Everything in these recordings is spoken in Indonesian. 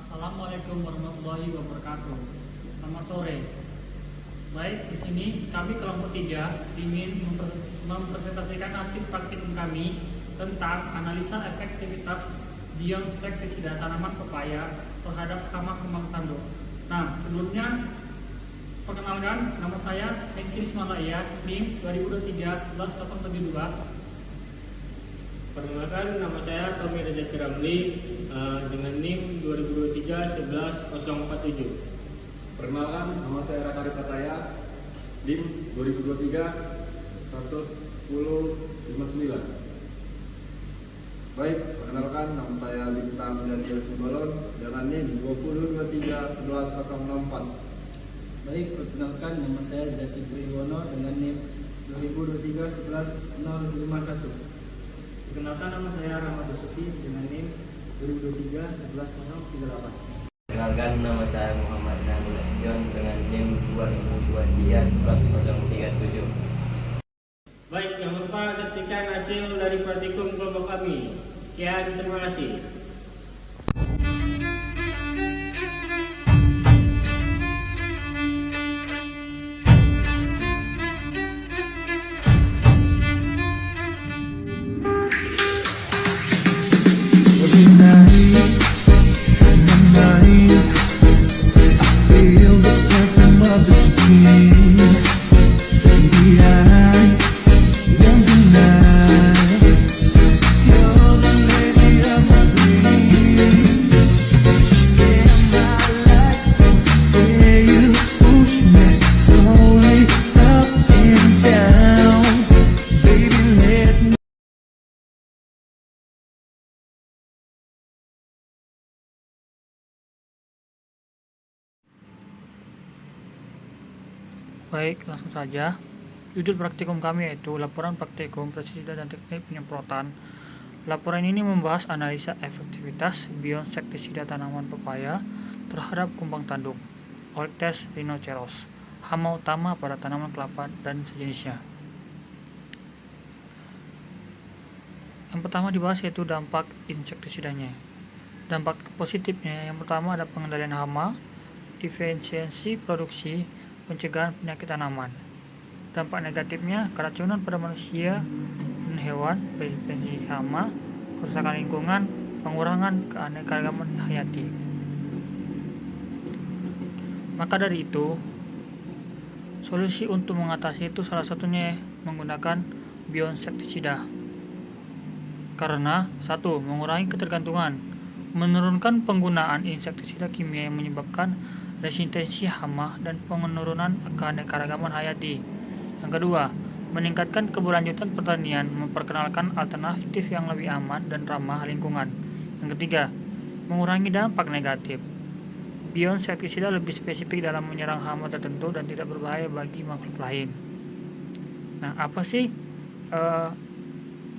Assalamualaikum warahmatullahi wabarakatuh. Selamat sore. Baik, di sini kami kelompok 3 ingin mempresentasikan hasil praktikum kami tentang analisa efektivitas bioinsektisida tanaman pepaya terhadap hama kembang tanduk. Nah, sebelumnya perkenalkan, nama saya Hengki Ismalaya, NIM 2023 11072. Perkenalkan, nama saya Tommy Rejeki Ramli dengan NIM 2023 11047. Perkenalkan, nama saya Raka Ripataya, NIM 2023 11059. Baik, perkenalkan, nama saya Bintang dan Simbolon dengan NIM 2023 11064. Baik, perkenalkan, nama saya Zaki Triwono dengan NIM 2023 11051. Perkenalkan, nama saya Rahmat Dosuki dengan NIM 2023 11038. Perkenalkan, nama saya Muhammad Daniel Asyon dengan NIM 2023 11037. Baik, jangan lupa saksikan hasil dari praktikum kelompok kami. Sekian, terima kasih. Baik, langsung saja. Judul praktikum kami yaitu Laporan Praktikum Pestisida dan Teknik Penyemprotan. Laporan ini membahas analisa efektivitas bioinsektisida tanaman pepaya terhadap kumbang tanduk, Oryctes rhinoceros, hama utama pada tanaman kelapa dan sejenisnya. Yang pertama dibahas yaitu dampak insektisidanya. Dampak positifnya yang pertama ada pengendalian hama, efisiensi produksi, pencegahan penyakit tanaman. Dampak negatifnya keracunan pada manusia dan hewan, resistensi hama, kerusakan lingkungan, pengurangan keanekaragaman hayati. Maka dari itu, solusi untuk mengatasi itu salah satunya menggunakan bioinsektisida. Karena satu, mengurangi ketergantungan, menurunkan penggunaan insektisida kimia yang menyebabkan resistensi hama dan penurunan keanekaragaman hayati. Yang kedua, meningkatkan keberlanjutan pertanian, memperkenalkan alternatif yang lebih aman dan ramah lingkungan. Yang ketiga, mengurangi dampak negatif. Bioinsektisida lebih spesifik dalam menyerang hama tertentu dan tidak berbahaya bagi makhluk lain. Nah, apa sih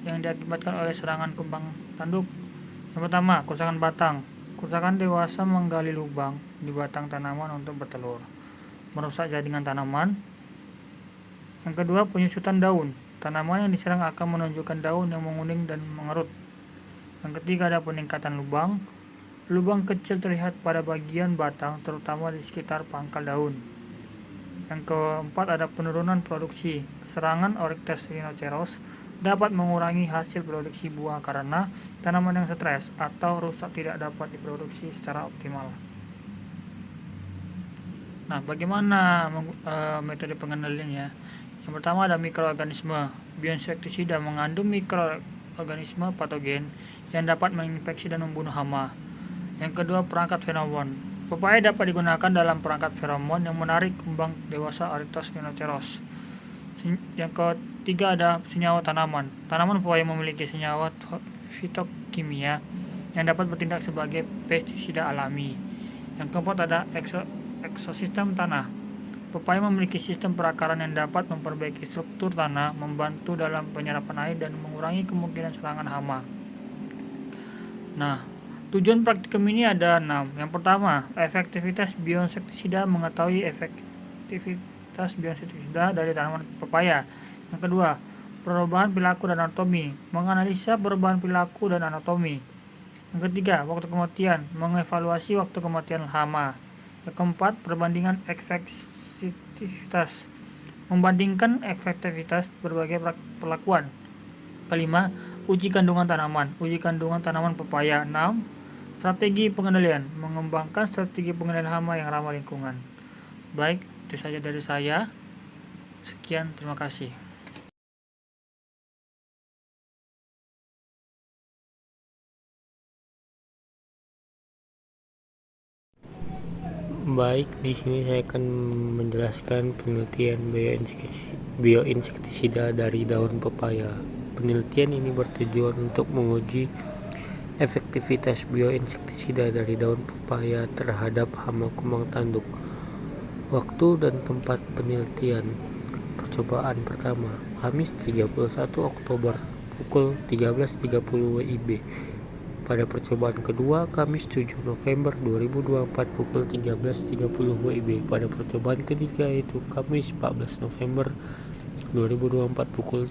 yang diakibatkan oleh serangan kumbang tanduk? Yang pertama, kerusakan batang. Kerusakan dewasa menggali lubang di batang tanaman untuk bertelur, merusak jaringan tanaman. Yang kedua, penyusutan daun. Tanaman yang diserang akan menunjukkan daun yang menguning dan mengerut. Yang ketiga, ada peningkatan lubang. Lubang kecil terlihat pada bagian batang, terutama di sekitar pangkal daun. Yang keempat, ada penurunan produksi. Serangan Oryctes rhinoceros dapat mengurangi hasil produksi buah karena tanaman yang stres atau rusak tidak dapat diproduksi secara optimal. Nah, bagaimana metode pengendaliannya? Yang pertama ada mikroorganisme. Bioinsektisida mengandung mikroorganisme patogen yang dapat menginfeksi dan membunuh hama. Yang kedua, perangkat feromon. Pepaya dapat digunakan dalam perangkat feromon yang menarik kumbang dewasa Oryctes rhinoceros. Yang ketiga ada senyawa tanaman. Tanaman pepaya memiliki senyawa fitokimia yang dapat bertindak sebagai pestisida alami. Yang keempat ada ekosistem tanah. Pepaya memiliki sistem perakaran yang dapat memperbaiki struktur tanah, membantu dalam penyerapan air dan mengurangi kemungkinan serangan hama. Nah, tujuan praktikum ini ada 6. Yang pertama, efektivitas bioinsektisida, mengetahui efektivitas bioinsektisida dari tanaman pepaya. Yang kedua, perubahan perilaku dan anatomi, menganalisa perubahan perilaku dan anatomi. Yang ketiga, waktu kematian, mengevaluasi waktu kematian hama. Yang keempat, perbandingan efektivitas, membandingkan efektivitas berbagai perlakuan. Kelima, uji kandungan tanaman pepaya. 6. Strategi pengendalian, mengembangkan strategi pengendalian hama yang ramah lingkungan. Baik, itu saja dari saya. Sekian, terima kasih. Baik, di sini saya akan menjelaskan penelitian bioinsektisida dari daun pepaya. Penelitian ini bertujuan untuk menguji efektivitas bioinsektisida dari daun pepaya terhadap hama kumbang tanduk. Waktu dan tempat penelitian. Percobaan pertama, Kamis 31 Oktober pukul 13.30 WIB. Pada percobaan kedua, Kamis 7 November 2024 pukul 13.30 WIB. Pada percobaan ketiga yaitu Kamis 14 November 2024 pukul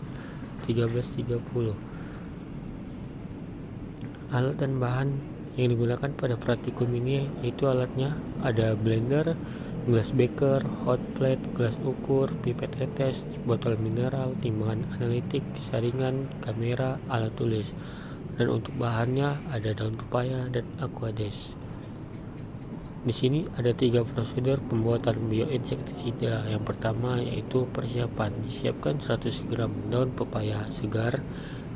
13.30. Alat dan bahan yang digunakan pada praktikum ini yaitu alatnya ada blender, gelas beker, hot plate, gelas ukur, pipet tetes, botol mineral, timbangan analitik, saringan, kamera, alat tulis. Dan untuk bahannya ada daun pepaya dan aquades. Di sini ada 3 prosedur pembuatan bioinsektisida. Yang pertama yaitu persiapan. Disiapkan 100 gram daun pepaya segar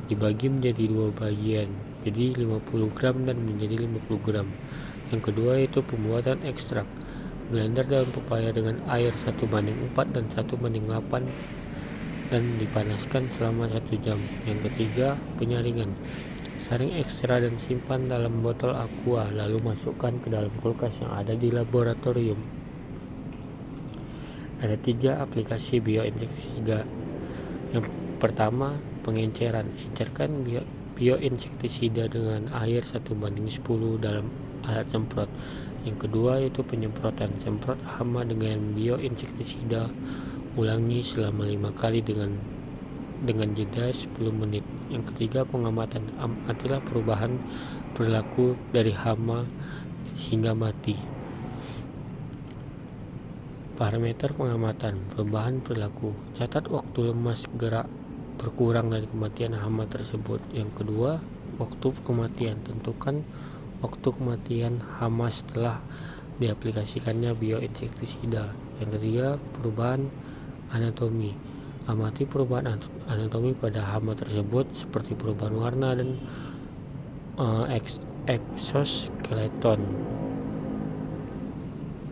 dibagi menjadi 2 bagian, jadi 50 gram dan menjadi 50 gram. Yang kedua yaitu pembuatan ekstrak. Blender daun pepaya dengan air 1:4 dan 1:8 dan dipanaskan selama 1 jam. Yang ketiga, penyaringan. Saring ekstra dan simpan dalam botol aqua, lalu masukkan ke dalam kulkas yang ada di laboratorium. Ada 3 aplikasi bioinsektisida. Yang pertama, pengenceran. Encerkan bioinsektisida dengan air 1:10 dalam alat semprot. Yang kedua yaitu penyemprotan. Semprot hama dengan bioinsektisida. Ulangi selama 5 kali dengan jeda 10 menit. Yang ketiga, pengamatan. Amatilah perubahan perilaku dari hama hingga mati. Parameter pengamatan. Perubahan perilaku. Catat waktu lemas gerak berkurang dari kematian hama tersebut. Yang kedua, waktu kematian. Tentukan waktu kematian hama setelah diaplikasikannya bioinsektisida. Yang ketiga, perubahan anatomi. Amati perubahan anatomi pada hama tersebut seperti perubahan warna dan eksoskeleton.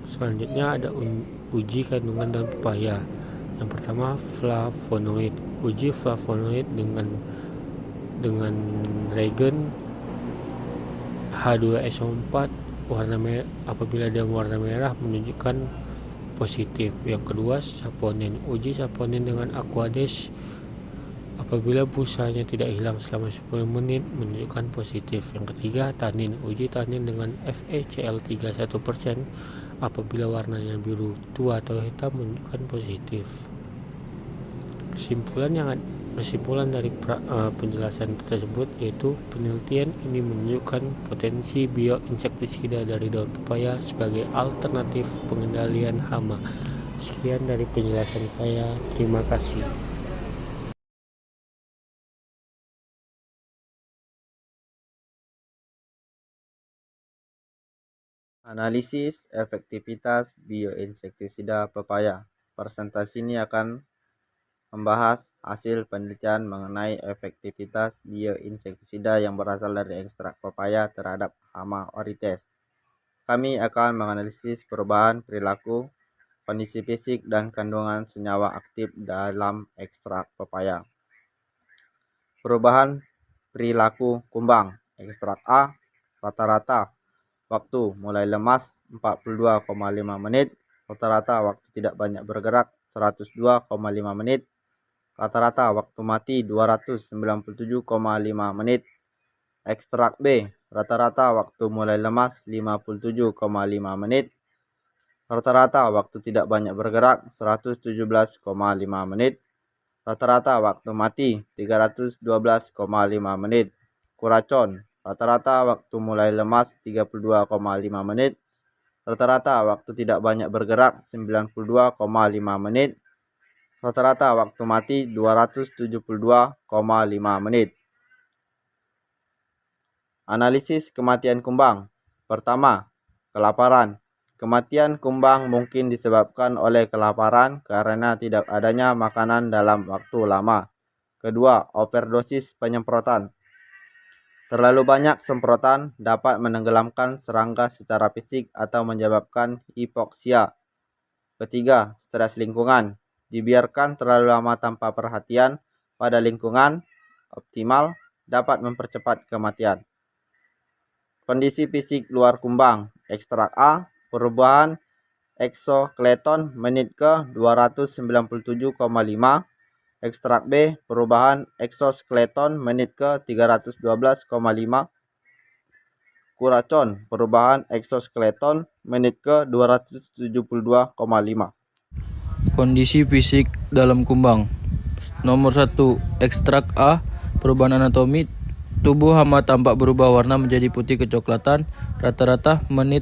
Selanjutnya ada uji kandungan daun pepaya. Yang pertama, flavonoid. Uji flavonoid dengan reagen H2SO4 warna merah. Apabila ada warna merah menunjukkan positif. Yang kedua, saponin. Uji saponin dengan aquades. Apabila busanya tidak hilang selama 10 menit menunjukkan positif. Yang ketiga, tanin. Uji tanin dengan FeCl3 1%. Apabila warnanya biru tua atau hitam menunjukkan positif. Kesimpulan dari penjelasan tersebut yaitu penelitian ini menunjukkan potensi bioinsektisida dari daun pepaya sebagai alternatif pengendalian hama. Sekian dari penjelasan saya. Terima kasih. Analisis efektivitas bioinsektisida pepaya. Presentasi ini akan membahas hasil penelitian mengenai efektivitas bioinsektisida yang berasal dari ekstrak pepaya terhadap hama orites. Kami akan menganalisis perubahan perilaku, kondisi fisik, dan kandungan senyawa aktif dalam ekstrak pepaya. Perubahan perilaku kumbang. Ekstrak A, rata-rata waktu mulai lemas 42,5 menit, rata-rata waktu tidak banyak bergerak 102,5 menit, rata-rata waktu mati 297,5 menit. Ekstrak B, rata-rata waktu mulai lemas 57,5 menit, rata-rata waktu tidak banyak bergerak 117,5 menit, rata-rata waktu mati 312,5 menit. Kuracon, Rata-rata waktu mulai lemas 32,5 menit. Rata-rata waktu tidak banyak bergerak 92,5 menit. Rata-rata waktu mati 272,5 menit. Analisis kematian kumbang. Pertama, kelaparan. Kematian kumbang mungkin disebabkan oleh kelaparan karena tidak adanya makanan dalam waktu lama. Kedua, overdosis penyemprotan. Terlalu banyak semprotan dapat menenggelamkan serangga secara fisik atau menyebabkan hipoksia. Ketiga, stres lingkungan. Dibiarkan terlalu lama tanpa perhatian pada lingkungan optimal dapat mempercepat kematian. Kondisi fisik luar kumbang. Ekstrak A, perubahan eksoskeleton menit ke 297,5. Ekstrak B, perubahan eksoskeleton menit ke 312,5. Kuracon, perubahan eksoskeleton menit ke 272,5. Kondisi fisik dalam kumbang. Nomor 1, ekstrak A, perubahan anatomi. Tubuh hama tampak berubah warna menjadi putih kecoklatan, rata-rata menit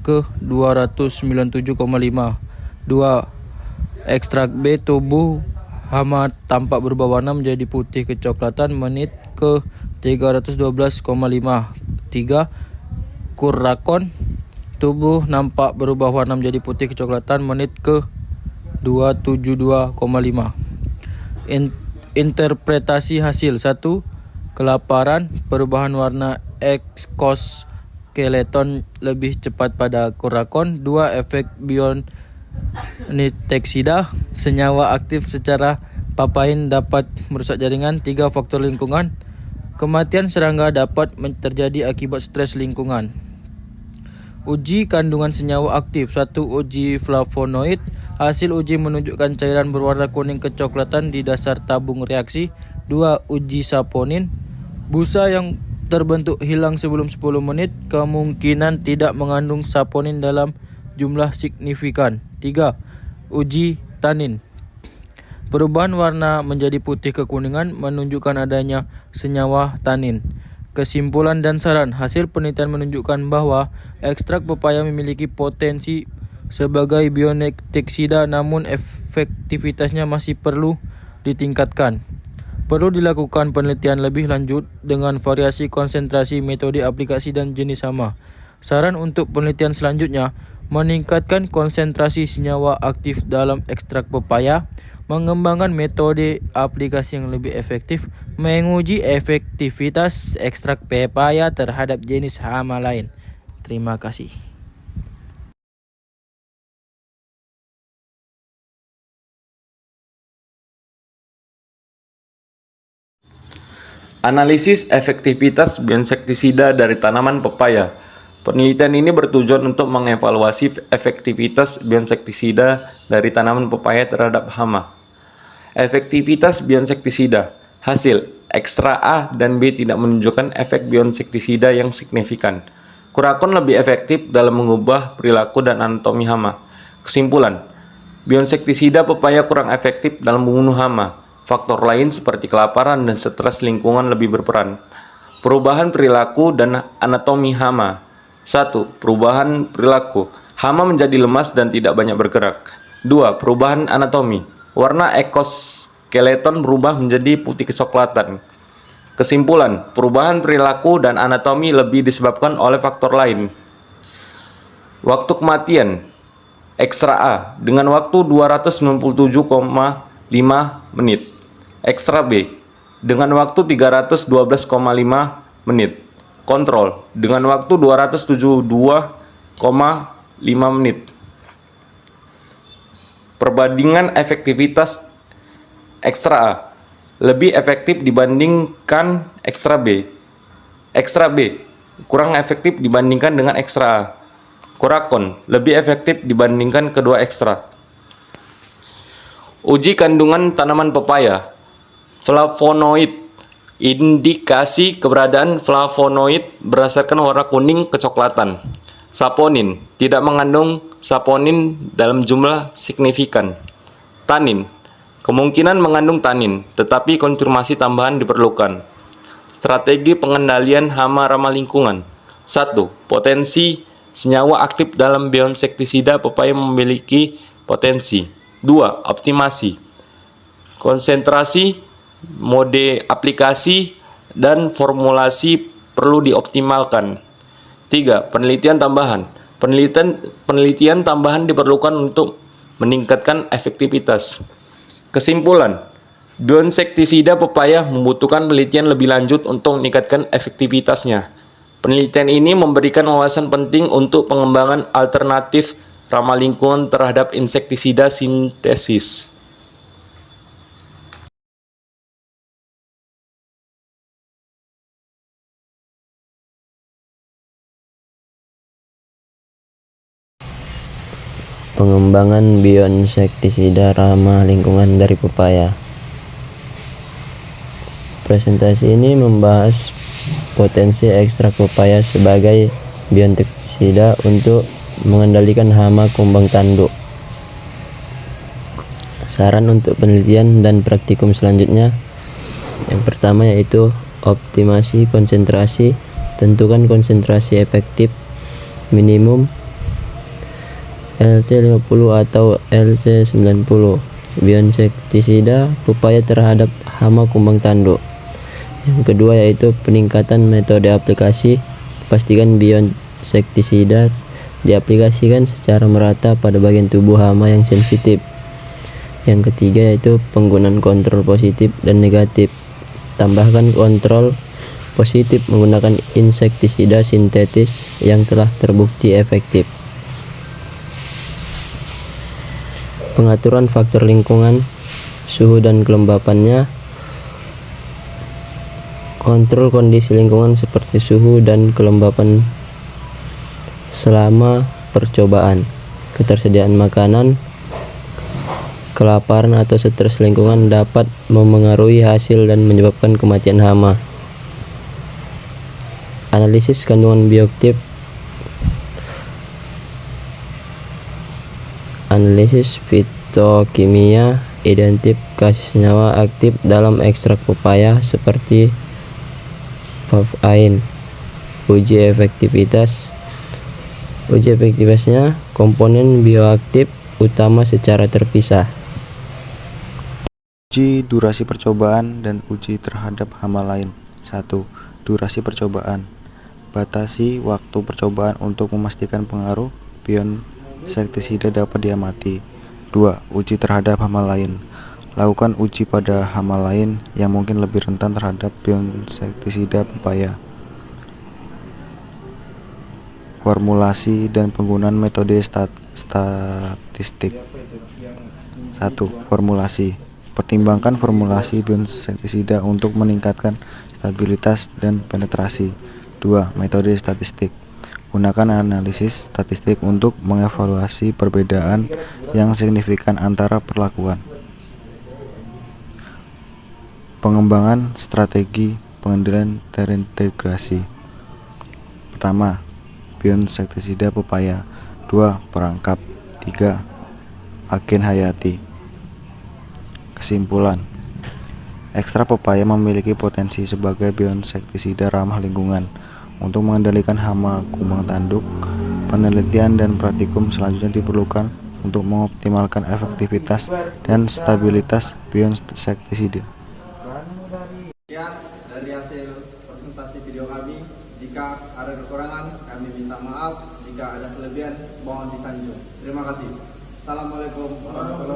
ke 297,5. 2. Ekstrak B, tubuh hama tampak berubah warna menjadi putih kecoklatan menit ke 312,5. 3. Kuracon, tubuh nampak berubah warna menjadi putih kecoklatan menit ke 272,5. Interpretasi hasil. 1. Kelaparan, perubahan warna eksoskeleton lebih cepat pada kuracon. 2. Efek bioniteksida, senyawa aktif secara papain dapat merusak jaringan. 3. Faktor lingkungan, kematian serangga dapat terjadi akibat stres lingkungan. Uji kandungan senyawa aktif. 1. Uji flavonoid. Hasil uji menunjukkan cairan berwarna kuning kecoklatan di dasar tabung reaksi. 2. Uji saponin. Busa yang terbentuk hilang sebelum 10 menit kemungkinan tidak mengandung saponin dalam jumlah signifikan. 3. Uji tanin. Perubahan warna menjadi putih kekuningan menunjukkan adanya senyawa tanin. Kesimpulan dan saran. Hasil penelitian menunjukkan bahwa ekstrak pepaya memiliki potensi sebagai bioniteksida, namun efektivitasnya masih perlu ditingkatkan. Perlu dilakukan penelitian lebih lanjut dengan variasi konsentrasi, metode aplikasi, dan jenis hama. Saran untuk penelitian selanjutnya, meningkatkan konsentrasi senyawa aktif dalam ekstrak pepaya, mengembangkan metode aplikasi yang lebih efektif, menguji efektivitas ekstrak pepaya terhadap jenis hama lain. Terima kasih. Analisis efektivitas bioinsektisida dari tanaman pepaya. Penelitian ini bertujuan untuk mengevaluasi efektivitas bioinsektisida dari tanaman pepaya terhadap hama. Efektivitas bioinsektisida. Hasil, ekstra A dan B tidak menunjukkan efek bioinsektisida yang signifikan. Kuracon lebih efektif dalam mengubah perilaku dan anatomi hama. Kesimpulan, bioinsektisida pepaya kurang efektif dalam membunuh hama. Faktor lain seperti kelaparan dan stres lingkungan lebih berperan. Perubahan perilaku dan anatomi hama. 1. Perubahan perilaku. Hama menjadi lemas dan tidak banyak bergerak. 2. Perubahan anatomi. Warna eksoskeleton berubah menjadi putih kecoklatan. Kesimpulan, perubahan perilaku dan anatomi lebih disebabkan oleh faktor lain. Waktu kematian. Ekstra A dengan waktu 297,5 menit. Ekstra B dengan waktu 312,5 menit. Kontrol dengan waktu 272,5 menit. Perbandingan efektivitas ekstra A lebih efektif dibandingkan ekstra B. Ekstra B kurang efektif dibandingkan dengan ekstra A. Kuracon lebih efektif dibandingkan kedua ekstra. Uji kandungan tanaman pepaya. Flavonoid. Indikasi keberadaan flavonoid berdasarkan warna kuning kecoklatan. Saponin. Tidak mengandung saponin dalam jumlah signifikan. Tanin. Kemungkinan mengandung tanin, tetapi konfirmasi tambahan diperlukan. strategi pengendalian hama ramah lingkungan. 1. Potensi senyawa aktif dalam bionsektisida pepaya memiliki potensi. 2. Optimasi. Konsentrasi, mode aplikasi, dan formulasi perlu dioptimalkan. 3. Penelitian tambahan. Penelitian tambahan diperlukan untuk meningkatkan efektivitas. Kesimpulan, bionsektisida pepaya membutuhkan penelitian lebih lanjut untuk meningkatkan efektivitasnya. Penelitian ini memberikan wawasan penting untuk pengembangan alternatif ramah lingkungan terhadap insektisida sintesis. Pengembangan bioinsektisida ramah lingkungan dari pepaya. Presentasi ini membahas potensi ekstrak pepaya sebagai bioinsektisida untuk mengendalikan hama kumbang tanduk. Saran untuk penelitian dan praktikum selanjutnya. Yang pertama yaitu optimasi konsentrasi. Tentukan konsentrasi efektif minimum LT50 atau LT90 bioinsektisida pepaya terhadap hama kumbang tanduk. Yang kedua yaitu peningkatan metode aplikasi. Pastikan bioinsektisida diaplikasikan secara merata pada bagian tubuh hama yang sensitif. Yang ketiga yaitu penggunaan kontrol positif dan negatif. Tambahkan kontrol positif menggunakan insektisida sintetis yang telah terbukti efektif. Pengaturan faktor lingkungan, suhu dan kelembapannya. Kontrol kondisi lingkungan seperti suhu dan kelembapan selama percobaan. Ketersediaan makanan, kelaparan atau stres lingkungan dapat memengaruhi hasil dan menyebabkan kematian hama. Analisis kandungan bioaktif. Analisis fitokimia, identifikasi senyawa aktif dalam ekstrak pepaya seperti papain. Uji efektivitas. Uji efektivitasnya komponen bioaktif utama secara terpisah. Uji durasi percobaan dan uji terhadap hama lain. 1. Durasi percobaan. Batasi waktu percobaan untuk memastikan pengaruh bionsektisida dapat diamati. 2. Uji terhadap hama lain. Lakukan uji pada hama lain yang mungkin lebih rentan terhadap bionsektisida pepaya. Formulasi dan penggunaan metode statistik. 1. Formulasi. Pertimbangkan formulasi bionsektisida untuk meningkatkan stabilitas dan penetrasi. 2. Metode statistik. Gunakan analisis statistik untuk mengevaluasi perbedaan yang signifikan antara perlakuan. Pengembangan strategi pengendalian terintegrasi. Pertama, bionsektisida pepaya. 2. Perangkap. 3. Agen hayati. Kesimpulan, ekstrak pepaya memiliki potensi sebagai bionsektisida ramah lingkungan untuk mengendalikan hama kumbang tanduk. Penelitian dan praktikum selanjutnya diperlukan untuk mengoptimalkan efektivitas dan stabilitas bionsektisida. Sekian dari hasil presentasi video kami. Jika ada kekurangan, kami minta maaf. Jika ada kelebihan, mohon disanjung. Terima kasih. Assalamualaikum warahmatullahi wabarakatuh.